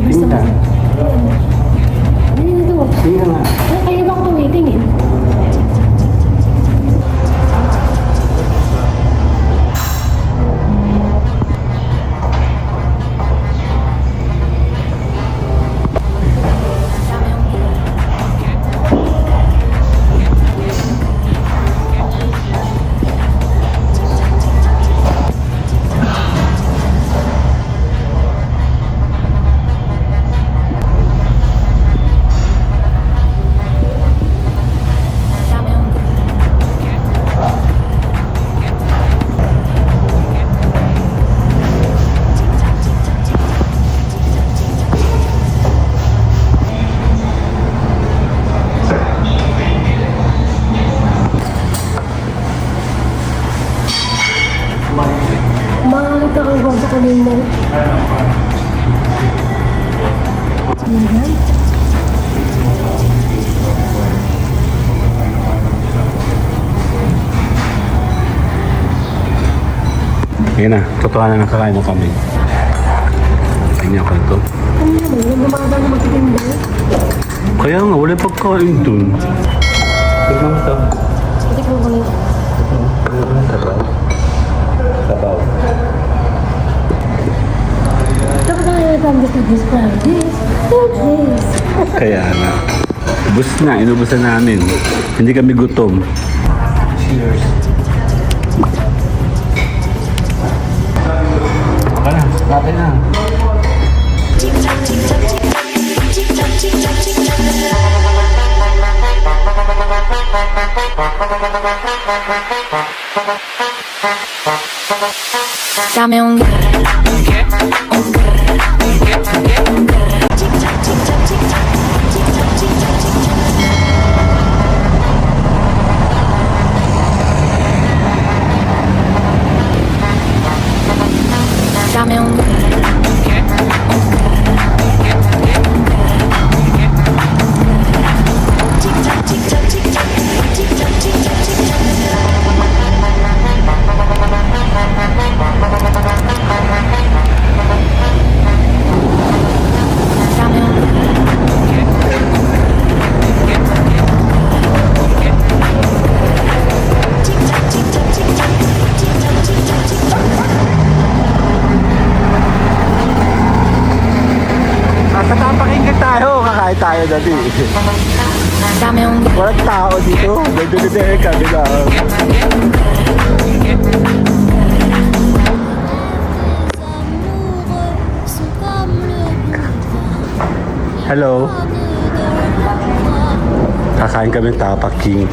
Pinta. Ano ito? Sige nga. Kaya ba ako tumitingin? Bakit ako ba sa kanina? Ayan. Yan na, totoo na nakakain na kami. Ganyan ka ito. Ano naman? Yung lumakadang na magtitinda? Kaya nga, wala pagkain dun. Tignan mo ito. Hindi ko ba yun? Sabaw. Sabaw. Dapat na yung gusto this practice. Please. Kaya nga. Bus na, inubusan namin. Hindi kami gutom. Cheers. Okay na, kapit na. Dame un Dame un Patapakinggan tayo, kakain tayo dati. Dame un Walang tao dito. Dito kami lang. Hello. Kakain kami ng Tapa King.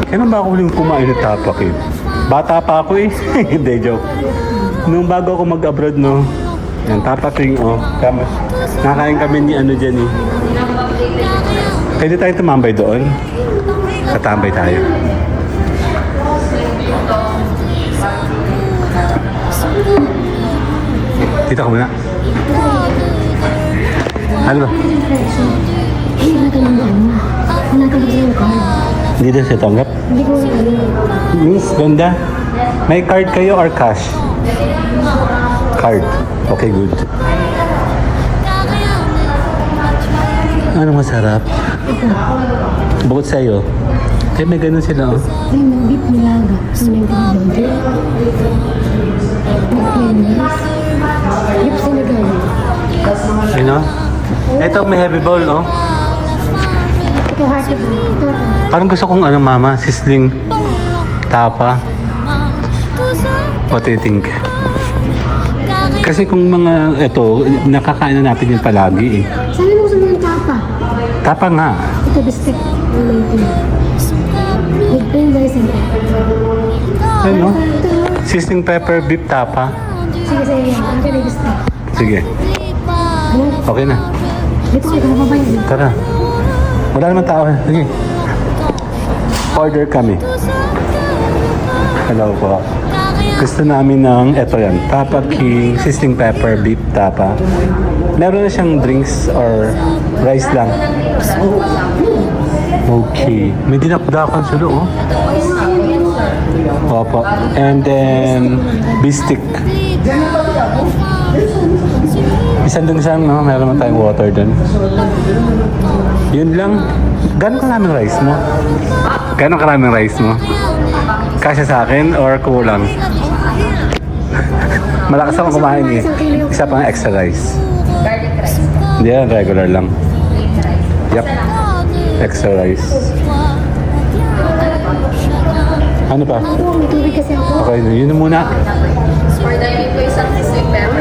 Kailan ba ako huling kumain ng Tapa King? Bata pa ako eh. Hindi, joke. Nung bago ako mag-abroad, no? Yan, Tapa King, oh. Nakain kami ni ano dyan eh. Pwede tayo tumambay doon? Katambay tayo. Dito ka muna. Ano ba? Hindi na ka lang ano. Wala ka lang sa'yo card. Hindi din siya tanggap? Hindi ko ano. Miss, ganda. May card kayo or cash? Card. Okay, good. Ano masarap? Bukod sa'yo. Eh, may ganun sila, oh. Ay, may beef nilaga. Ano yung pinabagay? Beef sinigang. Ano? Ito, may heavy bowl, oh. Ito, heart of ito. Parang gusto kong ano, mama, sisling tapa. What do you think? Kasi kung mga, ito, nakakain na natin yun palagi, eh. Saan mo gusto mo yung tapa? Tapa nga. Ito, bistek. With plain rice and pepper. Ano? Sisling pepper beef tapa. Sige, sige. Ang kaya bistek. Sige. Ano? Okay na. Dito kayo, kamababayan. Tara. Wala naman tao. Sige. Order kami. Hello po. Gusto namin ng, eto yan, Tapa King, Sisling Pepper, Beef Tapa. Meron na siyang drinks or rice lang. Okay. May dinakdakan sila, oh. Opo. And then, bistik. Isa dun sa no, meron naman tayong water dun. Yun lang. Gano'ng karaming rice mo? Gano'ng karaming rice mo? Kasya sa akin or kulang? Malakas akong kumain eh. Isa pang extra rice. Hindi yan, regular lang. Yup. Extra rice. Ano pa? Ako, may tubig kasi ako. Okay, yun na muna. For dining po isang sweet pepper.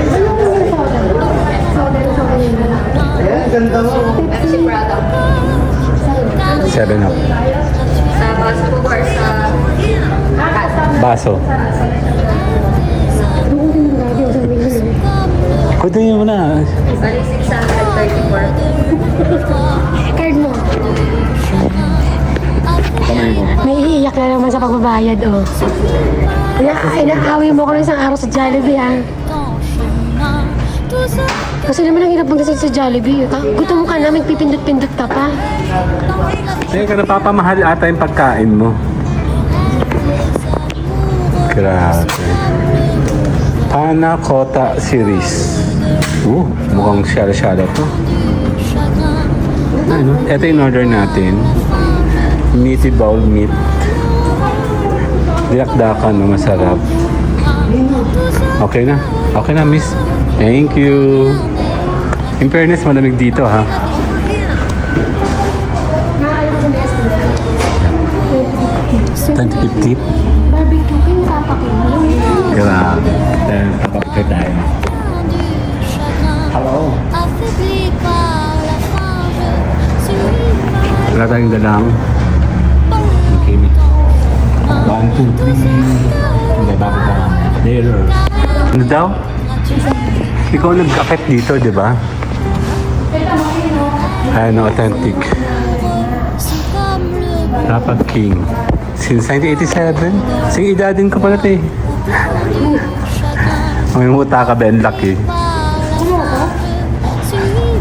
Pepsi product. 7 up. Sa baso po or sa Baso. Doon din yung radio sa mga yun. Kunin nyo muna. bali 634. Card mo. Kamay mo. May iiyak na naman sa pagbabayad, oh. Inaaway mo ko ng isang araw sa Jollibee, ah. Kasi naman ang hirap magdasal sa Jollibee. Gutom ka na, may pipindot-pindot ka pa. Teka, napapamahal ata yung pagkain mo. Grabe. Panna Cotta Series. Mukhang syala-syala to. Ano? Ito yung order natin. Meaty bowl meat. Dilakdakan, no? Masarap. Okay na. Okay na, miss. Thank you. In fairness, malamig dito, ha? $20.50. Barbecue, kayo natapakin mo. Grabe. Dahil kapapit tayo. Hello. Wala tayong dalang. Okay. 1, 2, 3. Hindi, bakit ba? There. Ano daw? Ikaw nag-akit dito, di ba? Ano, authentic. Dapat King. Since 1987. Sige, edadin ko pala ito eh. May muta ka, Ben Lucky.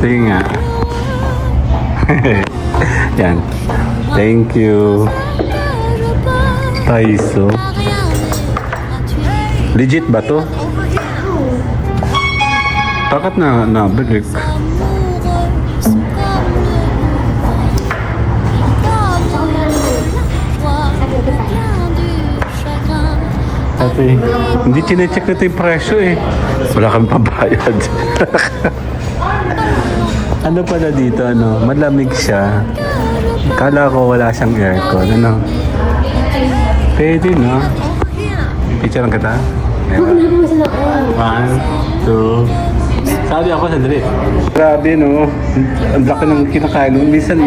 Sige nga. Yan. Thank you. Taiso. Legit ba to? Bakit na biglik? Ate, hindi chinecheck na ito yung presyo eh. Wala kang pabayad. Ano pala dito, ano? Malamig siya. Kala ko wala siyang aircon, ano? Pwede, no? Picture lang kita? Huwag na naman sila ko. 1, 2. Sabi ako, sandali. Grabe, no? Ang laki ng kinakain. Minsan,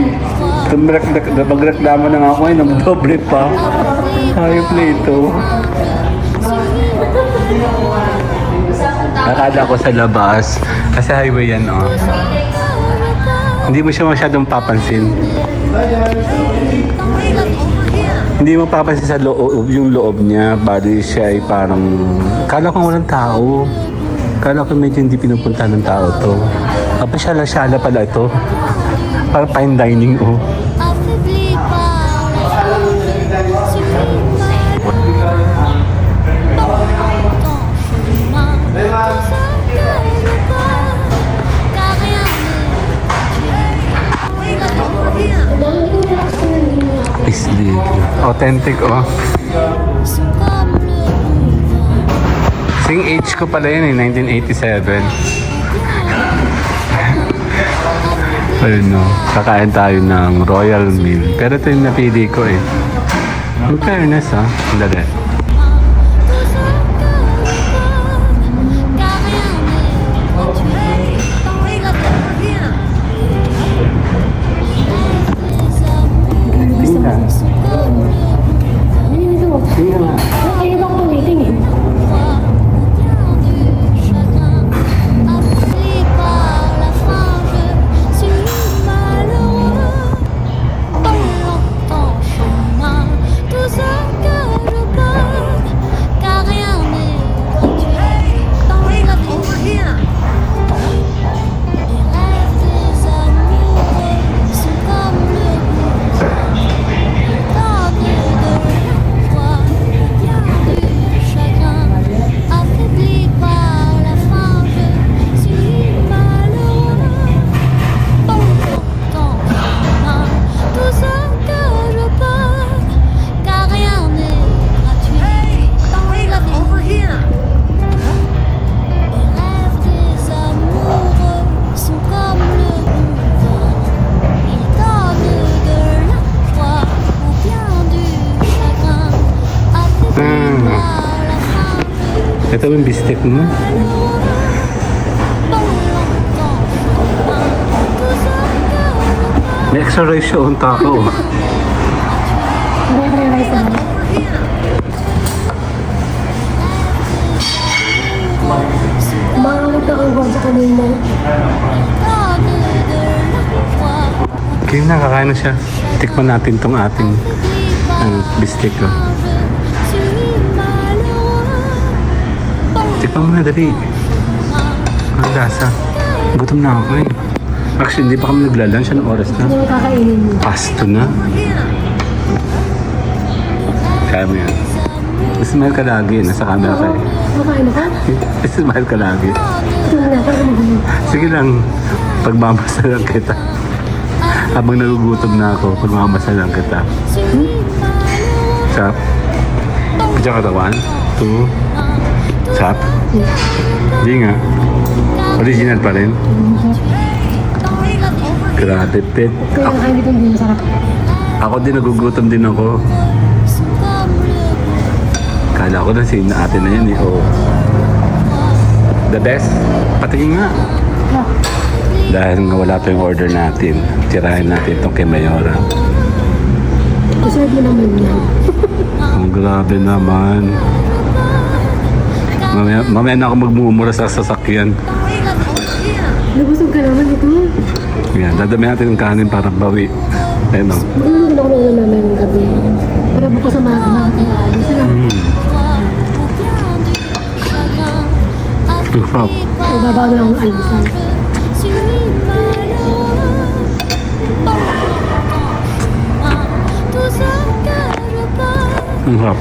magreklamo na nga ako, ng doble pa. Hayop na ito. Nakada ko sa labas. Kasi highway yan, oh. Hindi mo siya masyadong papansin. Hindi mo papansin sa loob, yung loob niya. Bali siya ay parang... Kala ko walang tao. Kala ko medyo hindi pinupunta ng tao to. Tapos syala-syala pala ito. Parang fine dining, oh. Isli. Authentic, oh. Sing age ko pala yun eh, 1987. Ayun, no. Kakain tayo ng Royal Meal. Pero ito yung napili ko eh. In fairness, ha. Dali. Tingnan. Tingnan nga. Ayaw ba akong waiting eh? Ito yung bistek mo. May extra rice siya ang tao. Pare-pare rice naman. Makamit ako ang sa kanina. Kaya nakakain na siya. Tikman natin tong ating bistek. Oh. Tikman mo na, dali. Ang lasa. Gutom na ako eh. Actually, hindi pa kami naglalunch. Anong oras na? Ano yung kakainin mo? Pasto na. Kaya mo yan. Smile ka lagi. Nasa camera ka eh. Makain mo ka? Smile ka lagi. Ito na, para magulo. Sige lang. Pagmamasalan kita. Habang nagugutom na ako, pagmamasalan kita. Sap. Diyan ka tawan. 2. Sap. Hindi nga. Original pa rin. Grabe, pet. Kaya nakain dito hindi masarap. Ako din, nagugutom din ako. Kala ko na si ate na yan eh. Oh. The best? Patingin nga. Ah, Dahil nga wala pa yung order natin, tirahin natin itong kay Mayora. deserve mo naman yan. Ang grabe naman. Mamaya na ako magmumura sa sasakyan. Nabusog ka naman ito. Yan, dadami natin ng kanin para bawi. Ayun o. Magandang ako ng ulam namin ng gabi. Para bukas sa mga alis na. Ang sarap. Babago lang ang alisan. Ang sarap.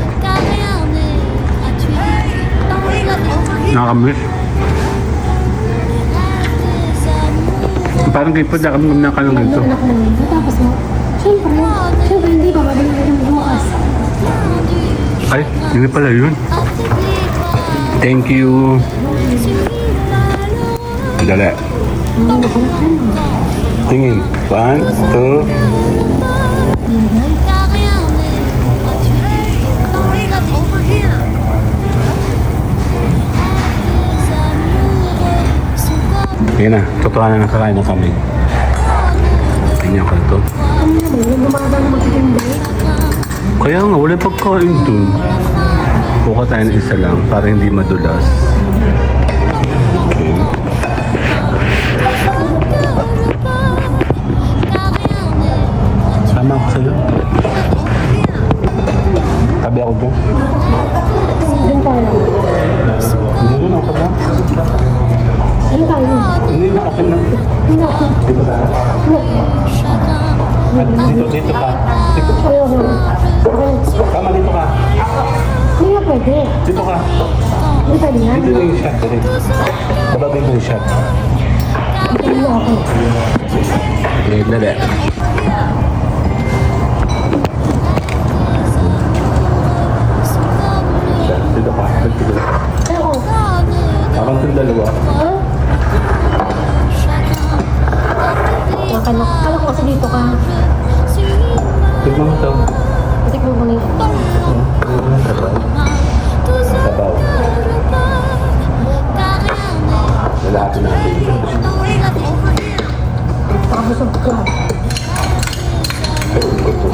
Nakakamiss. Parang kayo pa dyan kami nakalang ito. Anak na yun. Tapos mo, syempre hindi pa babalik na yung bukas. Ay, hindi pala yun. Thank you. Dali. Tingin. 1, 2. Yan na, totoo na nakakain na kami. Tingnan ko ito. Ano naman, yung gumawa ng magtitindi. Kaya nga, wala pagkain dun. Kuha tayo ng isa lang para hindi madulas. Okay. Sama ako sa'yo. Tabi ako dun. Doon tayo. Hindi dun ako na. Ano tayo? Hindi na okay na. Hindi ako. Dito ka. Dito ka. Dito. Ayoko. Tama, dito ka. Hindi nga pwede. Dito ka. Hindi pwede yan. Dito na yung shot. Dali. Babagay mo yung shot. Hindi mo ako. Okay, dali. Dito ka. Dito ka. Ayoko. Parang itong dalawa. Ha? Akala ko kasi dito ka. Tignan mo ito. Tignan ko na yun. Sabaw. Lalahatin natin. Pakabusog ka. Pero ito ito.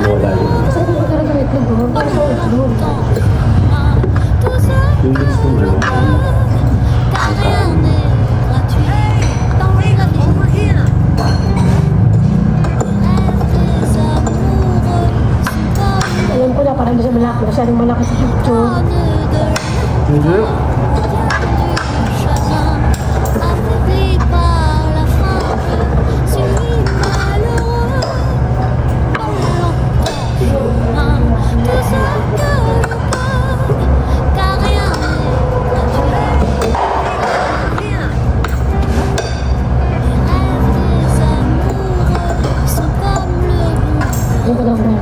Wala yun. Kasi hindi ko talaga itlog doon. Para sa itlog. Yung gusto mo, Alam ko na, parang hindi siya malaki. Masyadong malaki sa picture. Hindi. Hindi ko lang na.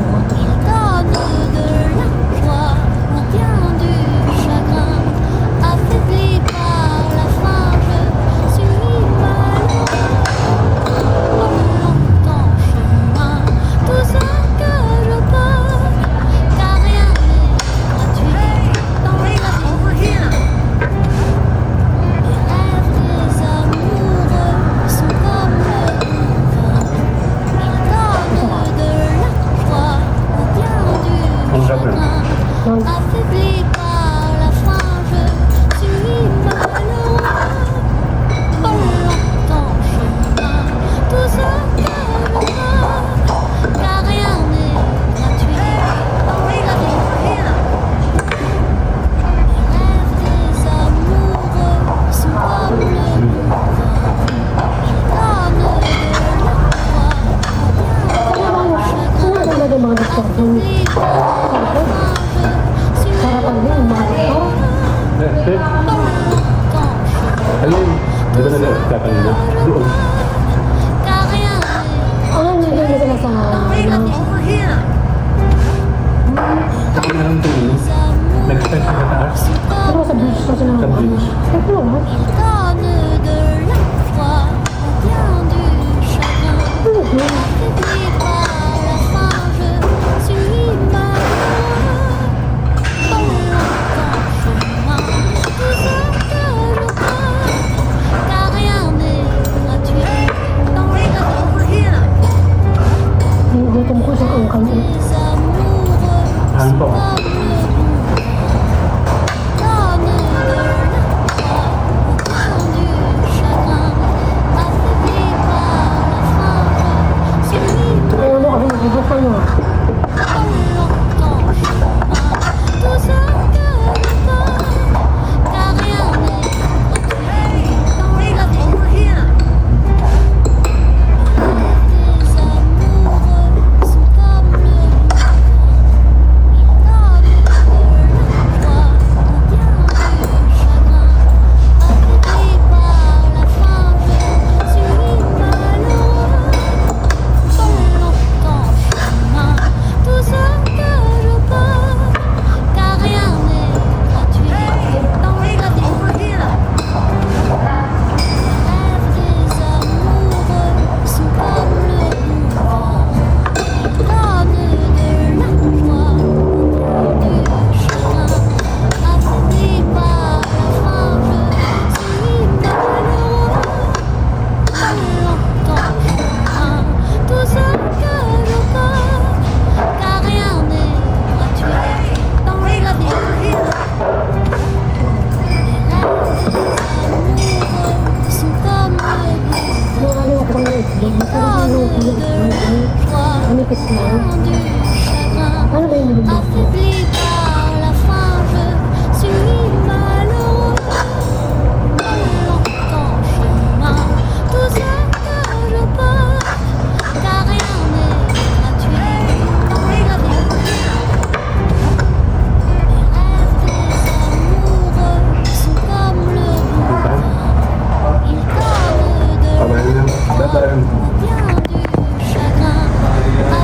gutom ko sa angkang ito. Ano po? Ano kasi nagugupan mo? Manipis lang. Ano ba yung nilibig? Affaibli par la faim, je suis malheureux. Longtemps chemin, tout ce que je peux, car rien n'est gratuit dans la vie. Les rêves des amoureux sont comme le vent, ils donnent de Bye-bye. bien du chagrin.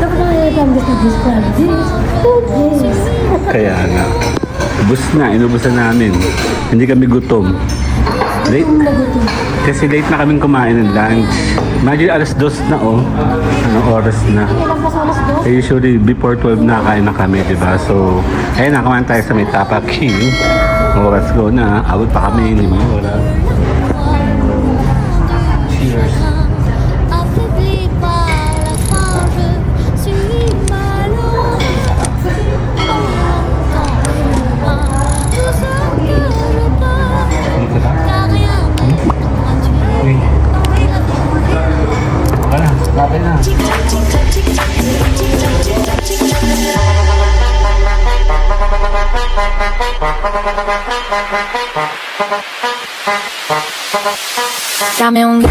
Dapat na i-establish na this practice. 2 days. Kaya nga. Ubus na, inubusan namin. Hindi kami gutom. Late, Kung nagutom. kasi late na kaming kumain ng lunch. Imagine alas 2 na oh. Anong oras na? Ilang pa sa alas dos? Usually before 12 na kain na kami, di ba? So, ayun na, kumain tayo sa may Tapa King. Oh, let's go na. Abot pa kami, hindi mo wala. Cheers. Affaibli par la faim, je suis malheureux. Longtemps chemin, tout ce que je peux, car rien n'est gratuit Uy, dans la vie. wala na. Kapay na. Dame un